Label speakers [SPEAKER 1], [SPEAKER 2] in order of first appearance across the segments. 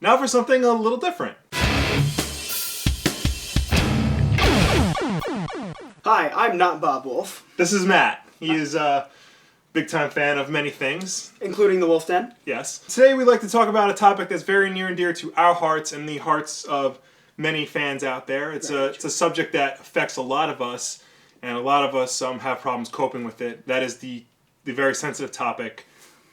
[SPEAKER 1] Now for something a little different.
[SPEAKER 2] Hi, I'm not Bob Wolf.
[SPEAKER 1] This is Matt. He is a big-time fan of many things.
[SPEAKER 2] Including the Wolf Den?
[SPEAKER 1] Yes. Today we'd like to talk about a topic that's very near and dear to our hearts and the hearts of many fans out there. It's a subject that affects a lot of us, and a lot of us have problems coping with it. That is the very sensitive topic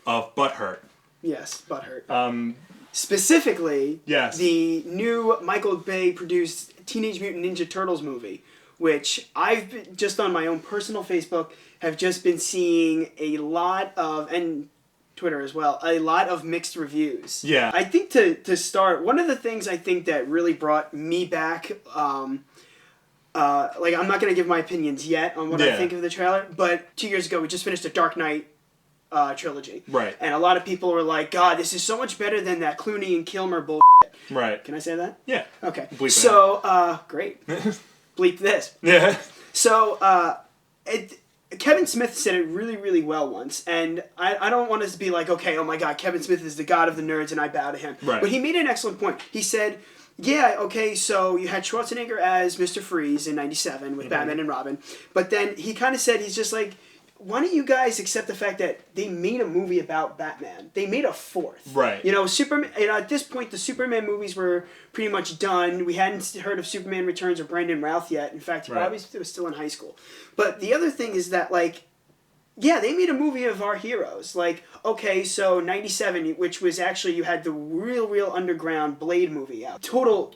[SPEAKER 1] of butthurt.
[SPEAKER 2] Yes, butthurt. Specifically,
[SPEAKER 1] yes,
[SPEAKER 2] the new Michael Bay-produced Teenage Mutant Ninja Turtles movie, which I've been, just on my own personal Facebook, have just been seeing a lot of, and Twitter as well, a lot of mixed reviews.
[SPEAKER 1] Yeah.
[SPEAKER 2] I think to start, one of the things I think that really brought me back, I'm not going to give my opinions yet on what I think of the trailer, but 2 years ago we just finished a Dark Knight trilogy.
[SPEAKER 1] Right.
[SPEAKER 2] And a lot of people were like, God, this is so much better than that Clooney and Kilmer bullshit.
[SPEAKER 1] Right.
[SPEAKER 2] Can I say that?
[SPEAKER 1] Yeah.
[SPEAKER 2] Okay.
[SPEAKER 1] Bleep
[SPEAKER 2] so, great. Bleep this.
[SPEAKER 1] Yeah.
[SPEAKER 2] So, Kevin Smith said it really, really well once, and I don't want us to be like, okay, oh my God, Kevin Smith is the god of the nerds and I bow to him.
[SPEAKER 1] Right.
[SPEAKER 2] But he made an excellent point. He said, yeah, okay, so you had Schwarzenegger as Mr. Freeze in 97 with Batman and Robin, but then he kind of said, he's just like, why don't you guys accept the fact that they made a movie about Batman? They made a fourth.
[SPEAKER 1] Right.
[SPEAKER 2] You know, Superman. You know, at this point, the Superman movies were pretty much done. We hadn't heard of Superman Returns or Brandon Routh yet. In fact, he probably was still in high school. But the other thing is that, like, yeah, they made a movie of our heroes. Like, okay, so 97, which was actually, you had the real underground Blade movie out. Total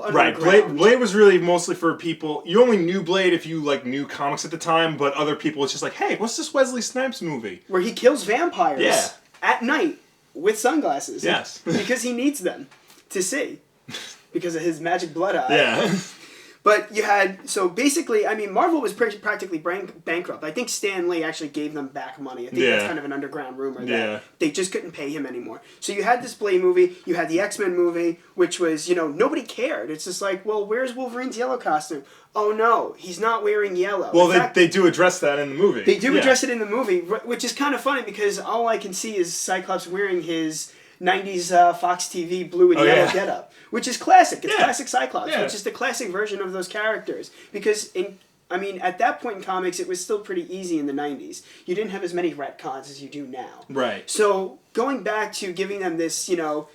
[SPEAKER 2] underground.
[SPEAKER 1] Right, Blade was really mostly for people, you only knew Blade if you, like, knew comics at the time, but other people, it's just like, hey, what's this Wesley Snipes movie?
[SPEAKER 2] Where he kills vampires at night with sunglasses.
[SPEAKER 1] Yes.
[SPEAKER 2] Because he needs them to see. Because of his magic blood eye.
[SPEAKER 1] Yeah.
[SPEAKER 2] But you had, so basically, I mean, Marvel was practically bankrupt. I think Stan Lee actually gave them back money. I think that's kind of an underground rumor that they just couldn't pay him anymore. So you had this Blade movie, you had the X-Men movie, which was, you know, nobody cared. It's just like, well, where's Wolverine's yellow costume? Oh no, he's not wearing yellow.
[SPEAKER 1] Well, they do address that in the movie.
[SPEAKER 2] They do address it in the movie, which is kind of funny because all I can see is Cyclops wearing his 90s Fox TV blue and yellow getup, which is classic. It's classic Cyclops, which is the classic version of those characters. Because, at that point in comics, it was still pretty easy in the 90s. You didn't have as many retcons as you do now.
[SPEAKER 1] Right.
[SPEAKER 2] So, going back to giving them this, you know,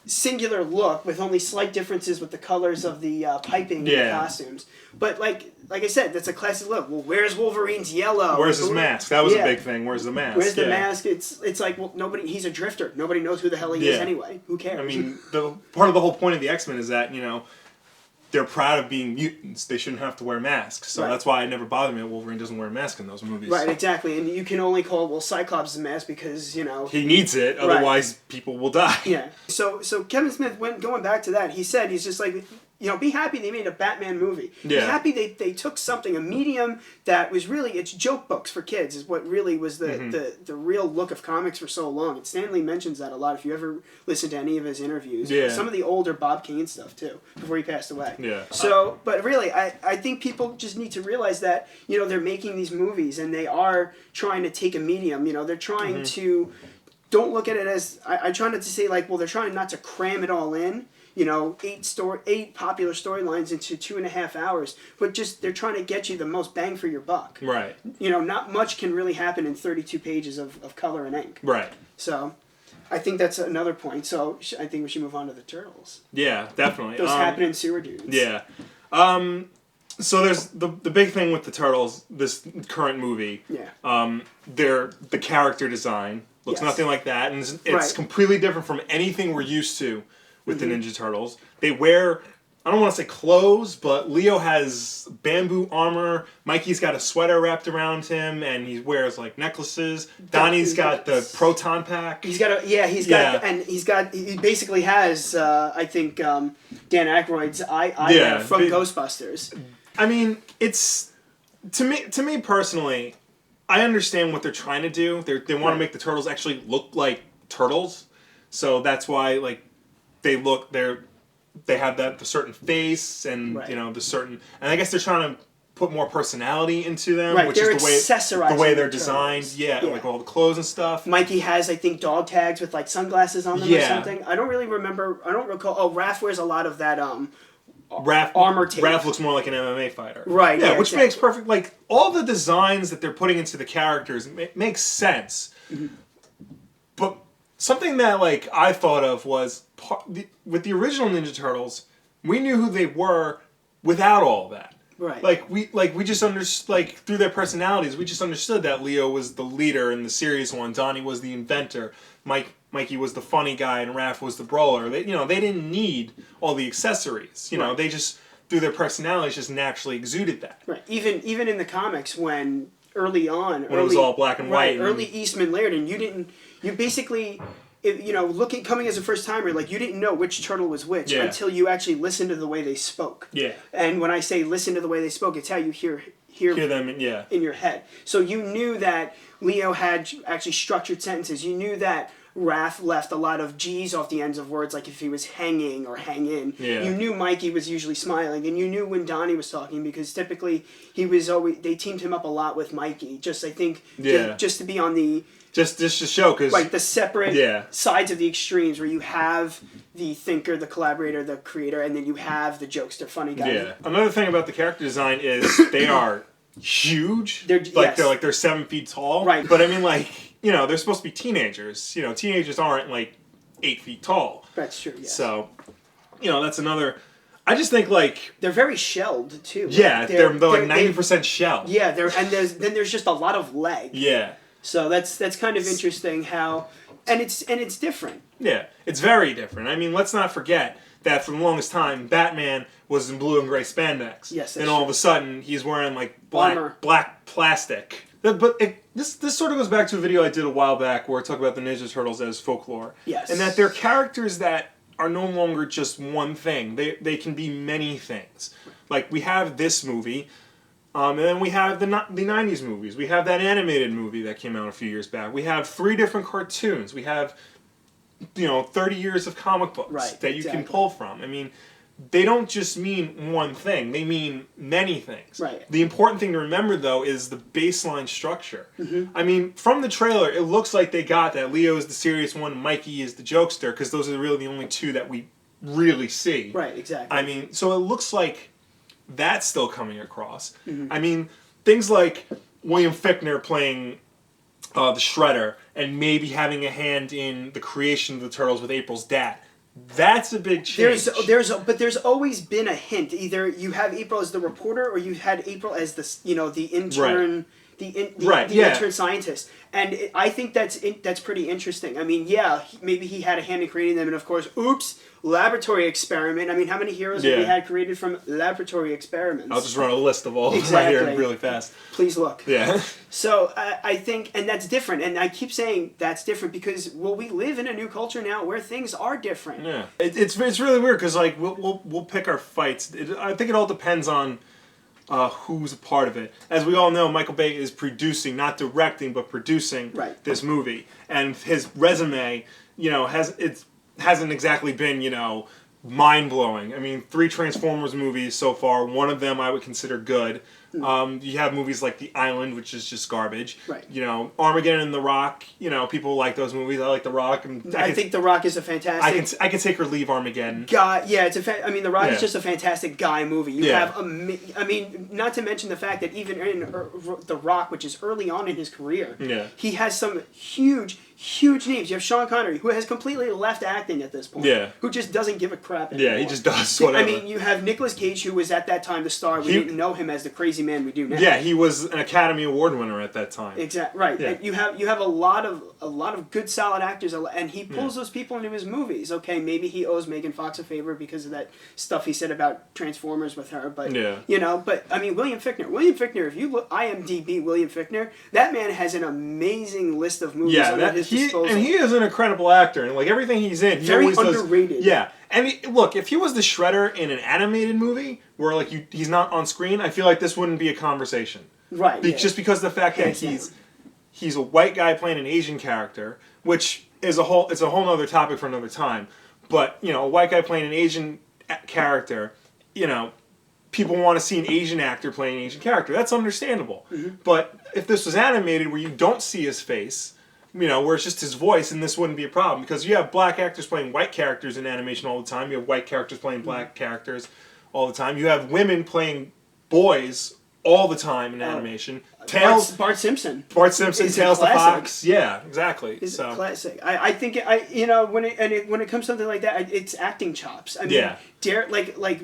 [SPEAKER 2] singular look with only slight differences with the colors of the piping and the costumes. But like I said, that's a classic look. Well, where's Wolverine's yellow?
[SPEAKER 1] Where's his mask? That was a big thing. Where's the mask?
[SPEAKER 2] Where's the mask? It's like, well, he's a drifter. Nobody knows who the hell he is anyway. Who cares?
[SPEAKER 1] I mean, part of the whole point of the X-Men is that, you know, they're proud of being mutants. They shouldn't have to wear masks. So that's why it never bothered me that Wolverine doesn't wear a mask in those movies.
[SPEAKER 2] Right, exactly. And you can only call, Cyclops a mask because, you know...
[SPEAKER 1] he needs it, otherwise people will die.
[SPEAKER 2] Yeah. So Kevin Smith, going back to that, he said, he's just like... You know, be happy they made a Batman movie. Yeah. Be happy they took something, a medium that was really, it's joke books for kids, is what really was the real look of comics for so long. And Stan Lee mentions that a lot if you ever listen to any of his interviews.
[SPEAKER 1] Yeah.
[SPEAKER 2] Some of the older Bob Kane stuff, too, before he passed away.
[SPEAKER 1] Yeah.
[SPEAKER 2] So, but really, I think people just need to realize that, you know, they're making these movies and they are trying to take a medium. You know, they're trying to, don't look at it as, I try not to say like, well, they're trying not to cram it all in. You know, 8 popular storylines into 2.5 hours, but just they're trying to get you the most bang for your buck.
[SPEAKER 1] Right.
[SPEAKER 2] You know, not much can really happen in 32 pages of color and ink.
[SPEAKER 1] Right.
[SPEAKER 2] So, I think that's another point. So, I think we should move on to the Turtles.
[SPEAKER 1] Yeah, definitely.
[SPEAKER 2] Those happening sewer dudes.
[SPEAKER 1] Yeah. So there's the big thing with the Turtles, this current movie.
[SPEAKER 2] Yeah.
[SPEAKER 1] The character design looks nothing like that, and it's completely different from anything we're used to with the Ninja Turtles. They wear, I don't want to say clothes, but Leo has bamboo armor, Mikey's got a sweater wrapped around him, and he wears like necklaces. Donnie's got the proton pack.
[SPEAKER 2] He basically has, I think, Dan Aykroyd's eye from Ghostbusters.
[SPEAKER 1] I mean, it's, to me personally, I understand what they're trying to do. They want to make the Turtles actually look like turtles, so that's why, like, they have the certain face and you know the certain, and I guess they're trying to put more personality into them,
[SPEAKER 2] right,
[SPEAKER 1] which
[SPEAKER 2] they're
[SPEAKER 1] is
[SPEAKER 2] accessorizing
[SPEAKER 1] the way they're
[SPEAKER 2] the
[SPEAKER 1] designed.
[SPEAKER 2] Turtles.
[SPEAKER 1] Yeah, like all the clothes and stuff.
[SPEAKER 2] Mikey has, I think, dog tags with like sunglasses on them or something. I don't really remember. I don't recall. Oh, Raph wears a lot of that armor tape.
[SPEAKER 1] Raph looks more like an MMA fighter.
[SPEAKER 2] Right.
[SPEAKER 1] Yeah, which makes perfect. Like all the designs that they're putting into the characters makes sense. Mm-hmm. But something that like I thought of was with the original Ninja Turtles, we knew who they were without all that.
[SPEAKER 2] Right.
[SPEAKER 1] We just understood, like, through their personalities, we just understood that Leo was the leader and the serious one, Donnie was the inventor, Mikey was the funny guy, and Raph was the brawler. They didn't need all the accessories. You know, they just, through their personalities, just naturally exuded that.
[SPEAKER 2] Right. Even in the comics, when early on,
[SPEAKER 1] when it was all black and white,
[SPEAKER 2] early Eastman Laird, and you basically. Coming as a first timer, like you didn't know which turtle was which until you actually listened to the way they spoke.
[SPEAKER 1] Yeah.
[SPEAKER 2] And when I say listen to the way they spoke, it's how you hear
[SPEAKER 1] them in
[SPEAKER 2] your head. So you knew that Leo had actually structured sentences. You knew that Raph left a lot of G's off the ends of words, like if he was hanging or hang in.
[SPEAKER 1] Yeah.
[SPEAKER 2] You knew Mikey was usually smiling, and you knew when Donnie was talking because typically they teamed him up a lot with Mikey. Just I think just to be on the.
[SPEAKER 1] Just to show, because...
[SPEAKER 2] Like, the separate sides of the extremes where you have the thinker, the collaborator, the creator, and then you have the jokester, funny guy.
[SPEAKER 1] Yeah. Another thing about the character design is they are huge.
[SPEAKER 2] They're
[SPEAKER 1] 7 feet tall.
[SPEAKER 2] Right.
[SPEAKER 1] But, I mean, like, they're supposed to be teenagers. Teenagers aren't, like, 8 feet tall.
[SPEAKER 2] That's true, yeah.
[SPEAKER 1] So, that's another... I just think, like...
[SPEAKER 2] They're very shelled, too.
[SPEAKER 1] Yeah, they're like 90% shelled.
[SPEAKER 2] Yeah, there's just a lot of leg.
[SPEAKER 1] Yeah.
[SPEAKER 2] So that's kind of interesting how, and it's different.
[SPEAKER 1] Yeah, it's very different. I mean, let's not forget that for the longest time, Batman was in blue and gray spandex.
[SPEAKER 2] Yes,
[SPEAKER 1] and all of a sudden, he's wearing like black plastic. But this sort of goes back to a video I did a while back where I talk about the Ninja Turtles as folklore.
[SPEAKER 2] Yes,
[SPEAKER 1] and that they're characters that are no longer just one thing. They can be many things. Like we have this movie. And then we have the 90s movies. We have that animated movie that came out a few years back. We have 3 different cartoons. We have, 30 years of comic books that you can pull from. I mean, they don't just mean one thing. They mean many things.
[SPEAKER 2] Right.
[SPEAKER 1] The important thing to remember, though, is the baseline structure.
[SPEAKER 2] Mm-hmm.
[SPEAKER 1] I mean, from the trailer, it looks like they got that Leo is the serious one, Mikey is the jokester, because those are really the only 2 that we really see.
[SPEAKER 2] Right, exactly.
[SPEAKER 1] I mean, so it looks like... that's still coming across.
[SPEAKER 2] Mm-hmm.
[SPEAKER 1] I mean, things like William Fichtner playing the Shredder and maybe having a hand in the creation of the Turtles with April's dad. That's a big change.
[SPEAKER 2] There's always been a hint. Either you have April as the reporter, or you had April as the intern, intern scientist. And I think that's pretty interesting. I mean, maybe he had a hand in creating them, and of course, oops. Laboratory experiment. I mean, how many heroes have we had created from laboratory experiments?
[SPEAKER 1] I'll just run a list of all right here really fast.
[SPEAKER 2] Please look.
[SPEAKER 1] Yeah.
[SPEAKER 2] So I think, and that's different, and I keep saying that's different because we live in a new culture now where things are different.
[SPEAKER 1] Yeah, it's really weird because like we'll pick our fights. I think it all depends on who's a part of it. As we all know, Michael Bay is producing, not directing, but producing this movie, and his resume, hasn't exactly been, mind-blowing. I mean, 3 Transformers movies so far. One of them I would consider good. You have movies like The Island, which is just garbage.
[SPEAKER 2] Right.
[SPEAKER 1] Armageddon and The Rock. People like those movies. I like The Rock.
[SPEAKER 2] I think The Rock is a fantastic...
[SPEAKER 1] I can take or leave Armageddon.
[SPEAKER 2] The Rock is just a fantastic guy movie. You have... not to mention the fact that even in The Rock, which is early on in his career, he has some huge names. You have Sean Connery, who has completely left acting at this point. Yeah. Who just doesn't give a crap anymore.
[SPEAKER 1] Yeah, he just does whatever.
[SPEAKER 2] I mean, you have Nicolas Cage, who was at that time the star. We didn't know him as the crazy man we do now.
[SPEAKER 1] Yeah, he was an Academy Award winner at that time.
[SPEAKER 2] Exactly. Right. Yeah. You have a lot of good solid actors, and he pulls those people into his movies. Okay, maybe he owes Megan Fox a favor because of that stuff he said about Transformers with her, but but I mean William Fichtner, if you look IMDb William Fichtner, that man has an amazing list of movies at his disposal.
[SPEAKER 1] And he is an incredible actor, and like everything he's in, he always
[SPEAKER 2] underrated.
[SPEAKER 1] Yeah. And look, if he was the Shredder in an animated movie where like he's not on screen, I feel like this wouldn't be a conversation.
[SPEAKER 2] Right.
[SPEAKER 1] Just because of the fact that he's a white guy playing an Asian character, which is a whole other topic for another time. But, a white guy playing an Asian character, people want to see an Asian actor playing an Asian character. That's understandable.
[SPEAKER 2] Mm-hmm.
[SPEAKER 1] But if this was animated where you don't see his face, where it's just his voice, and this wouldn't be a problem. Because you have black actors playing white characters in animation all the time. You have white characters playing black characters all the time. You have women playing boys all the time in animation.
[SPEAKER 2] Bart Simpson.
[SPEAKER 1] Bart Simpson, Tails the Fox. Yeah, exactly.
[SPEAKER 2] It's a classic. I think when it comes to something like that, it's acting chops. I mean,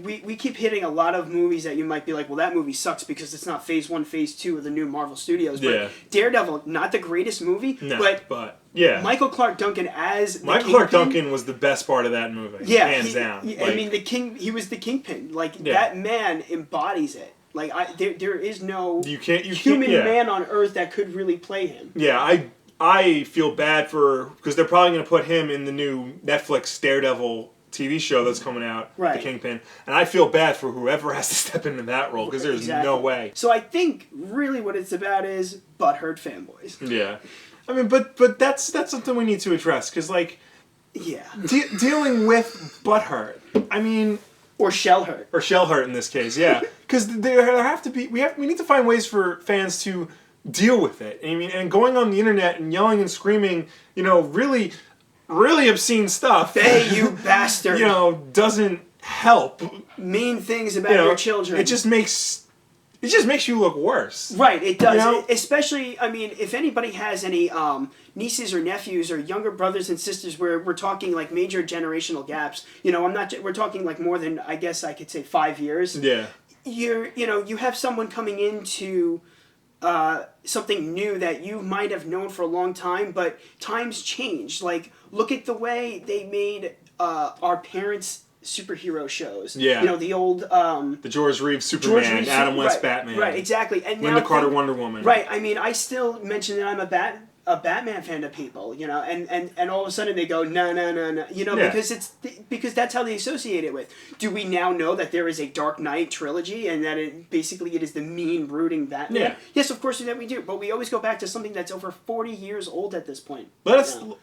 [SPEAKER 2] we keep hitting a lot of movies that you might be like, well, that movie sucks because it's not Phase 1, Phase 2 of the new Marvel Studios. But Daredevil, not the greatest movie, but
[SPEAKER 1] yeah,
[SPEAKER 2] Michael Clarke Duncan as the
[SPEAKER 1] Michael Clarke Duncan was the best part of that movie.
[SPEAKER 2] Yeah,
[SPEAKER 1] hands down.
[SPEAKER 2] I mean, he was the Kingpin. That man embodies it. There is no human man on Earth that could really play him.
[SPEAKER 1] Yeah, I feel bad because they're probably going to put him in the new Netflix Daredevil TV show that's coming out, The Kingpin, and I feel bad for whoever has to step into that role because there's no way.
[SPEAKER 2] So I think really what it's about is butthurt fanboys.
[SPEAKER 1] Yeah, I mean, but that's something we need to address because dealing with butthurt, I mean.
[SPEAKER 2] Or shell hurt.
[SPEAKER 1] Or shell hurt in this case, yeah. Because there have to be we need to find ways for fans to deal with it. I mean, and going on the internet and yelling and screaming, really, really obscene stuff.
[SPEAKER 2] Hey, you bastard!
[SPEAKER 1] Doesn't help.
[SPEAKER 2] Mean things about your children.
[SPEAKER 1] It just makes you look worse.
[SPEAKER 2] Right, it does. Especially, I mean, if anybody has any nieces or nephews or younger brothers and sisters where we're talking like major generational gaps, we're talking like more than, I guess I could say 5 years.
[SPEAKER 1] Yeah.
[SPEAKER 2] You have someone coming into something new that you might have known for a long time, but times change. Like, look at the way they made our parents' superhero shows.
[SPEAKER 1] Yeah.
[SPEAKER 2] The old
[SPEAKER 1] the George Reeves Superman, Adam West Batman.
[SPEAKER 2] Right, exactly. And
[SPEAKER 1] Linda Carter Wonder Woman.
[SPEAKER 2] Right. I mean, I still mention that I'm a Batman fan to people, and all of a sudden they go no, because that's how they associate it with. Do we now know that there is a Dark Knight trilogy and that it is the mean, brooding Batman?
[SPEAKER 1] Yeah.
[SPEAKER 2] Yes, of course that we do, but we always go back to something that's over 40 years old at this point.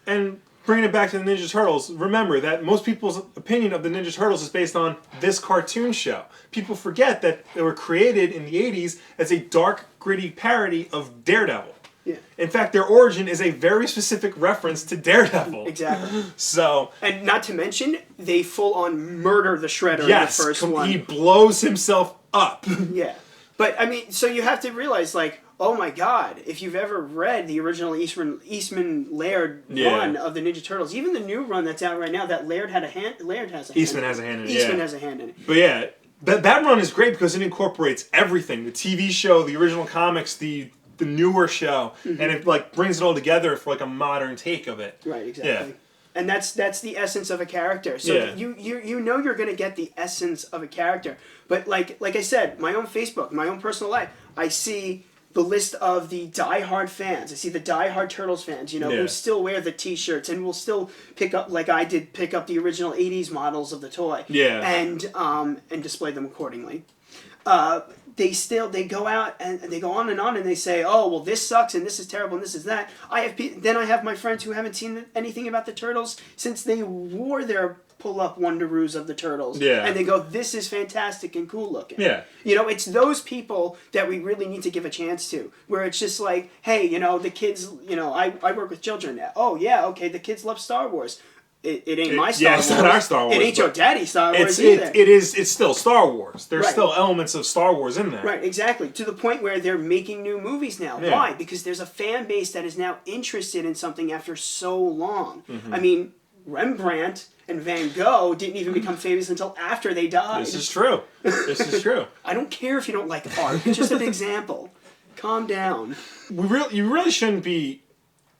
[SPEAKER 1] And bringing it back to the Ninja Turtles, remember that most people's opinion of the Ninja Turtles is based on this cartoon show. People forget that they were created in the 80s as a dark, gritty parody of Daredevil.
[SPEAKER 2] Yeah.
[SPEAKER 1] In fact, their origin is a very specific reference to Daredevil.
[SPEAKER 2] Exactly.
[SPEAKER 1] So,
[SPEAKER 2] and not to mention, they full-on murder the Shredder in the first one.
[SPEAKER 1] He blows himself up.
[SPEAKER 2] Yeah. But, I mean, so you have to realize, like, oh my God, if you've ever read the original Eastman Laird run of the Ninja Turtles, even the new run that's out right now, that Laird has a hand in it.
[SPEAKER 1] Eastman has a hand in it,
[SPEAKER 2] Eastman has a hand in it.
[SPEAKER 1] But yeah, that run is great because it incorporates everything. The TV show, the original comics, the newer show, and it brings it all together for a modern take of it.
[SPEAKER 2] Right, exactly.
[SPEAKER 1] Yeah.
[SPEAKER 2] And that's the essence of a character. So you're going to get the essence of a character. But like I said, my own Facebook, my own personal life, I see the list of the diehard fans. I see the diehard Turtles fans, who still wear the T-shirts and will still pick up, like I did, pick up the original '80s models of the toy, and display them accordingly. They go out and they go on and they say, oh, well, this sucks and this is terrible and this is that. I have my friends who haven't seen anything about the Turtles since they wore their pull-up Wonderoos of the Turtles. Yeah. And they go, this is fantastic and cool looking. Yeah. It's those people that we really need to give a chance to, where it's just like, hey, the kids, I work with children. Oh, yeah, okay, the kids love Star Wars. It ain't my Star Wars.
[SPEAKER 1] Yeah, it's not our Star Wars.
[SPEAKER 2] It ain't your daddy's Star Wars either.
[SPEAKER 1] It's still Star Wars. There's still elements of Star Wars in there.
[SPEAKER 2] Right, exactly. To the point where they're making new movies now. Yeah. Why? Because there's a fan base that is now interested in something after so long. Mm-hmm. I mean, Rembrandt and Van Gogh didn't even become famous until after they died.
[SPEAKER 1] This is true.
[SPEAKER 2] I don't care if you don't like art. It's just an example. Calm down.
[SPEAKER 1] You really shouldn't be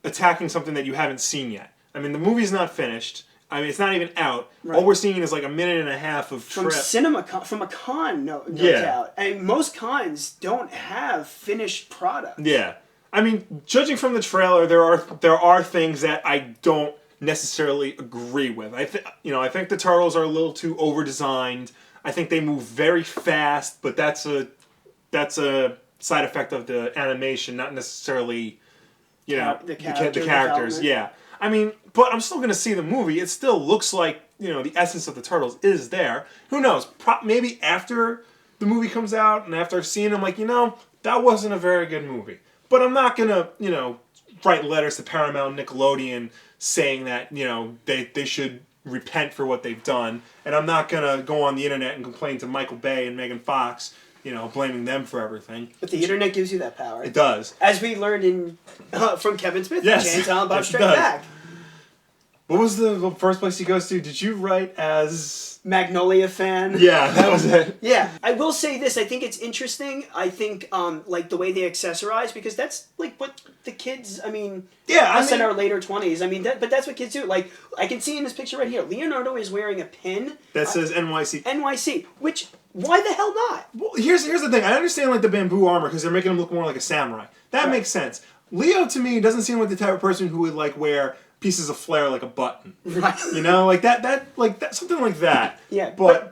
[SPEAKER 1] attacking something that you haven't seen yet. I mean, the movie's not finished. I mean, it's not even out. Right. All we're seeing is a minute and a half of
[SPEAKER 2] from from a con, no doubt. And most cons don't have finished product.
[SPEAKER 1] Yeah, I mean, judging from the trailer, there are things that I don't necessarily agree with. I think the Turtles are a little too over designed. I think they move very fast, but that's a side effect of the animation, not necessarily the characters. Yeah. I mean, but I'm still going to see the movie. It still looks like, the essence of the Turtles is there. Who knows? Maybe after the movie comes out, and after I've seen it, I'm like, that wasn't a very good movie. But I'm not gonna, write letters to Paramount and Nickelodeon saying that, they should repent for what they've done. And I'm not gonna go on the internet and complain to Michael Bay and Megan Fox, blaming them for everything.
[SPEAKER 2] But the internet gives you that power.
[SPEAKER 1] It does.
[SPEAKER 2] As we learned from Kevin Smith,
[SPEAKER 1] yes.
[SPEAKER 2] Jay and Silent Bob
[SPEAKER 1] Yes,
[SPEAKER 2] Strike Back.
[SPEAKER 1] What was the first place he goes to? Did you write as...
[SPEAKER 2] Magnolia fan.
[SPEAKER 1] Yeah, that was it.
[SPEAKER 2] Yeah, I will say this. I think it's interesting. I think the way they accessorize, because that's like what the kids. I mean, us in our later 20s. I mean, but that's what kids do. Like I can see in this picture right here, Leonardo is wearing a pin
[SPEAKER 1] that says NYC.
[SPEAKER 2] NYC. Which why the hell not?
[SPEAKER 1] Well, here's the thing. I understand like the bamboo armor because they're making him look more like a samurai. That makes sense. Leo to me doesn't seem like the type of person who would like wear pieces of flair like a button,
[SPEAKER 2] right?
[SPEAKER 1] Like that, something like that.
[SPEAKER 2] Yeah, but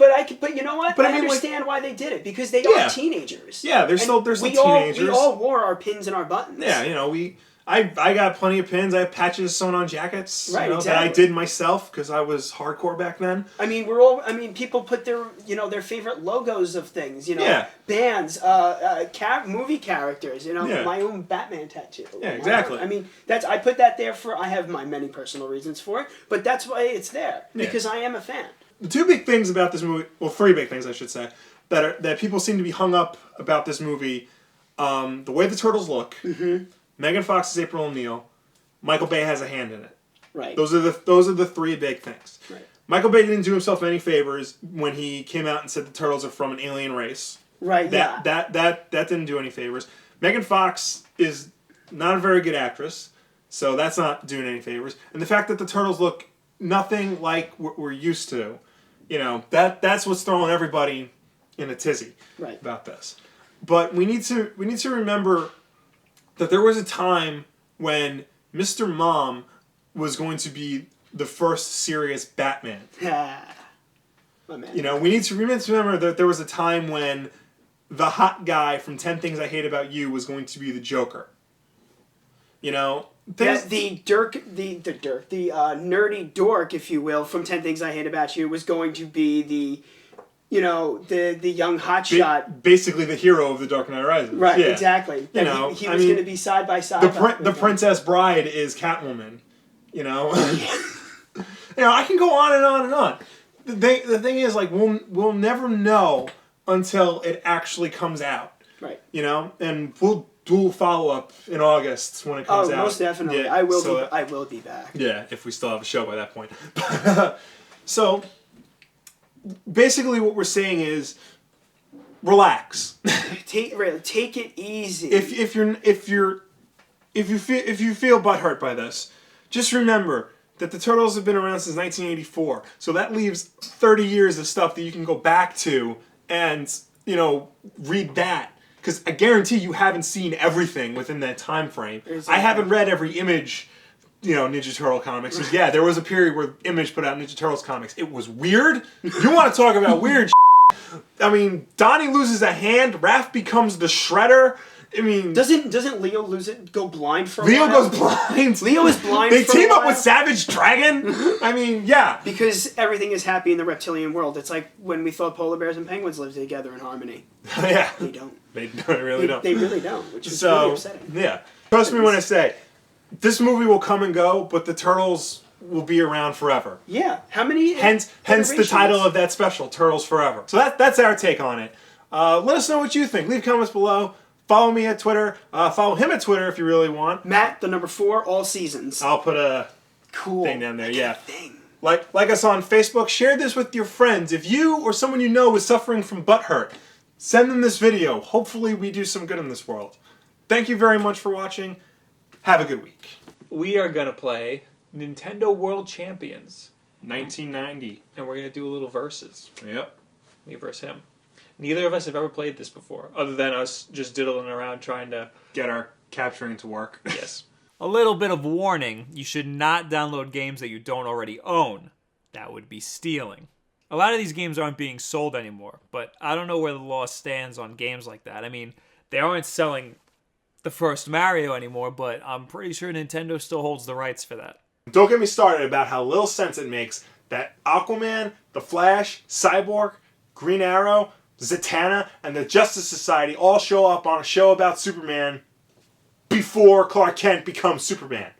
[SPEAKER 2] you know what?
[SPEAKER 1] But
[SPEAKER 2] I
[SPEAKER 1] mean,
[SPEAKER 2] understand why they did it because they are teenagers.
[SPEAKER 1] Yeah, they're still teenagers.
[SPEAKER 2] We all wore our pins and our buttons.
[SPEAKER 1] Yeah, I got plenty of pins. I have patches sewn on jackets.
[SPEAKER 2] Right, exactly.
[SPEAKER 1] That I did myself because I was hardcore back then.
[SPEAKER 2] I mean, people put their their favorite logos of things. Bands, movie characters. My own Batman tattoo.
[SPEAKER 1] Yeah, exactly.
[SPEAKER 2] I mean, I put that there I have my many personal reasons for it, but that's why it's there because I am a fan.
[SPEAKER 1] The two big things about this movie, well, three big things I should say, that people seem to be hung up about this movie, the way the Turtles look. Mm-hmm. Megan Fox is April O'Neil. Michael Bay has a hand in it.
[SPEAKER 2] Right.
[SPEAKER 1] Those are the three big things.
[SPEAKER 2] Right.
[SPEAKER 1] Michael Bay didn't do himself any favors when he came out and said the Turtles are from an alien race.
[SPEAKER 2] Right.
[SPEAKER 1] That didn't do any favors. Megan Fox is not a very good actress, so that's not doing any favors. And the fact that the Turtles look nothing like what we're used to, that's what's throwing everybody in a tizzy about this. But we need to remember that there was a time when Mr. Mom was going to be the first serious Batman.
[SPEAKER 2] My man.
[SPEAKER 1] We need to remember that there was a time when the hot guy from 10 Things I Hate About You was going to be the Joker. The nerdy dork, if you will, from 10 Things I Hate About You was going to be the young hotshot, basically the hero of The Dark Knight Rises.
[SPEAKER 2] Right, exactly. He was going to be side by side.
[SPEAKER 1] The Princess Bride is Catwoman. I can go on and on and on. The thing is, like, we'll never know until it actually comes out.
[SPEAKER 2] Right.
[SPEAKER 1] And we'll do follow up in August when it comes out.
[SPEAKER 2] Oh, most definitely.
[SPEAKER 1] Yeah,
[SPEAKER 2] I will be back.
[SPEAKER 1] Yeah, if we still have a show by that point. So basically what we're saying is relax.
[SPEAKER 2] Take it easy.
[SPEAKER 1] If you feel butthurt by this, just remember that the Turtles have been around since 1984. So that leaves 30 years of stuff that you can go back to and, read that. Because I guarantee you haven't seen everything within that time frame. Exactly. I haven't read every Image, Ninja Turtle comics. Yeah, there was a period where Image put out Ninja Turtles comics. It was weird. You want to talk about weird I mean, Donnie loses a hand, Raph becomes the Shredder. I mean...
[SPEAKER 2] Doesn't Leo go blind for a
[SPEAKER 1] Leo
[SPEAKER 2] while?
[SPEAKER 1] goes blind.
[SPEAKER 2] Leo is blind
[SPEAKER 1] They
[SPEAKER 2] for
[SPEAKER 1] team
[SPEAKER 2] a
[SPEAKER 1] up
[SPEAKER 2] while.
[SPEAKER 1] with Savage Dragon? I mean, yeah.
[SPEAKER 2] Because everything is happy in the reptilian world. It's like when we thought polar bears and penguins lived together in harmony.
[SPEAKER 1] Yeah.
[SPEAKER 2] They don't.
[SPEAKER 1] They really don't.
[SPEAKER 2] They really don't, which is really upsetting.
[SPEAKER 1] Yeah. Trust me when I say, this movie will come and go, but the Turtles will be around forever.
[SPEAKER 2] Yeah. How many...
[SPEAKER 1] Hence the title of that special, Turtles Forever. So that's our take on it. Let us know what you think. Leave comments below. Follow me at Twitter. Follow him at Twitter if you really want.
[SPEAKER 2] Matt, the number 4, all seasons.
[SPEAKER 1] I'll put a
[SPEAKER 2] cool
[SPEAKER 1] thing down there. Yeah.
[SPEAKER 2] Thing.
[SPEAKER 1] Like us on Facebook. Share this with your friends. If you or someone you know is suffering from butthurt, send them this video. Hopefully we do some good in this world. Thank you very much for watching. Have a good week. We are going to play Nintendo World Champions 1990. And we're going to do a little versus. Yep. Me versus him. Neither of us have ever played this before, other than us just diddling around trying to get our capturing to work.
[SPEAKER 3] Yes. A little bit of warning, you should not download games that you don't already own. That would be stealing. A lot of these games aren't being sold anymore, but I don't know where the law stands on games like that. I mean, they aren't selling the first Mario anymore, but I'm pretty sure Nintendo still holds the rights for that.
[SPEAKER 1] Don't get me started about how little sense it makes that Aquaman, The Flash, Cyborg, Green Arrow, Zatanna, and the Justice Society all show up on a show about Superman before Clark Kent becomes Superman.